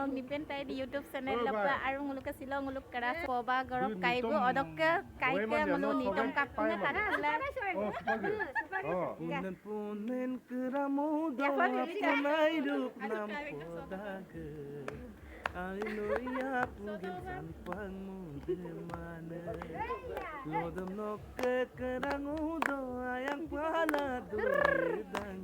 ngolok Nipen Taid YouTube channel lapa aru ngolok silong ngolok kara koba gorok kaibo odokka kaike ngolok nitom kapuna tatila punen keramo do punai rup nam podag Ainoya pugil san pangmudemana Lodam nokke kerangu do ayang pala dang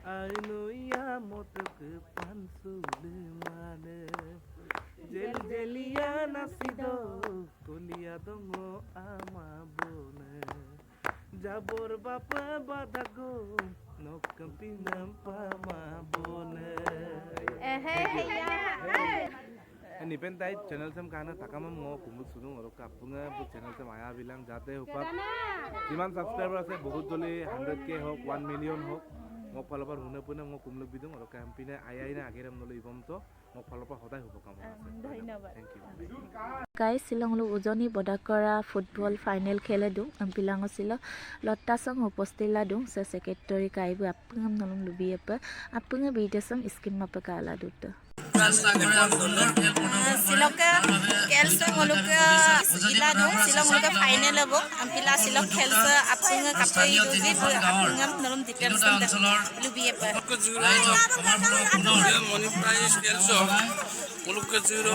Ainoya motok pansulemana Jel jelia nasido kulia dongo amabone Jabor bapa badago nokkam pinam pamabone Nipen Taid channel sem kana takama mo kumuk sudung oro kapunga bu channel sem aya bilang jate upat jiman subscriber ase bahut joli 100k hok 1 million hok mo follower hune pune mo kumluk bidung oro campaign aya ina ageram nolo ibom to mo follower hodai hobo kam ase ধন্যবাদ thank you guys শিলংলো উজনি বদাকৰা football final খেলে দিওঁ পিলাঙ ছিল লতাসং উপস্থিলা দিওঁ সে secretary কাইবু আপুঙম নলং লুবি আপুঙে বিদেশম scheme মাপে কালা দুত silokka kelsa ngolokka ila do silong ngolokka final abo ampila silok kelsa apunga kapai doji apungam nolom details lubiye pa moni price kelso ngolokka juro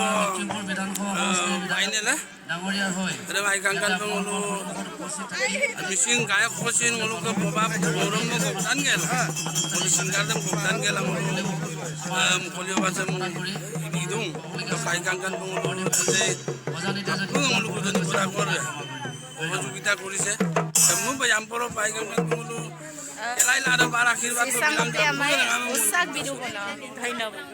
final ডাঙৰীয়া হয় ৰে ভাই কাংকান পঙলো মিছিং গায়ক পছিন ngolokka boba borong mo gobdan gel ha moni singar dem gobdan gel amolo মুকলিও বাজে দিদুং ভাই কাংকান পঙলো তে ngolokka উজন পুরা করে সহযোগিতা কৰিছে মু বায়ামপৰ ভাই কাংকান পঙলো এলাই লাৰা বার আশীর্বাদ সামতে আমায় উৎসাহ বিদু বনা ধন্যবাদ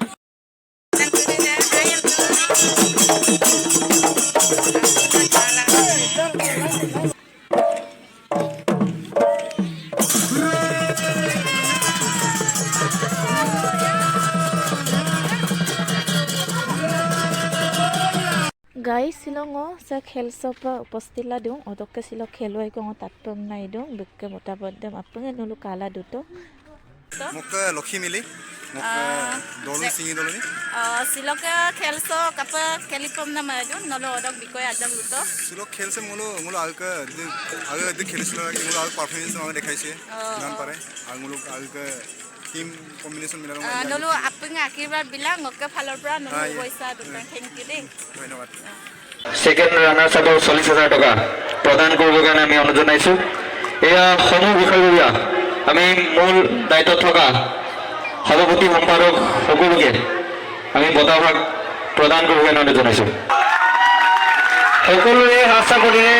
গাই শিলং সে খেল সব উপস্থিলা দিওঁ অদকে শিলক খেলুৱাই কওঁ তাতপম নাই দিওঁ বুকে মতাবত দেম আপুঙে নলো কালা দুত মোক লক্ষী মিলি মোক দলু সিঙি দলনি silokka kelso kapa kelipom na madu nolo odok bikoy ajam luto সিলক খেলছে মুলো আলকে আগে খেলিছিল মুলো আল পারফরম্যান্স আমাকে দেখাইছে গান পারে আর মুলো আলকে টিম কম্বিনেশন মিলানো nolo apunga akibar bilang okke phalor pura nolo পয়সা দুটা thank you দেই ধন্যবাদ সেকেন্ড রানার্স আপ 40,000 টাকা প্রদান কৰিব কাৰণে আমি অনুৰোধ জনাইছো এয়া সমূহ বিষয়ববীয়া আমি মূল দায়িত্ব থকা সভাপতি সম্পাদক সকলোকে আমি বঁটাভাগ প্ৰদান কৰিব কাৰণে অনুৰোধ জনাইছো সকলোৱে আশা কৰিলে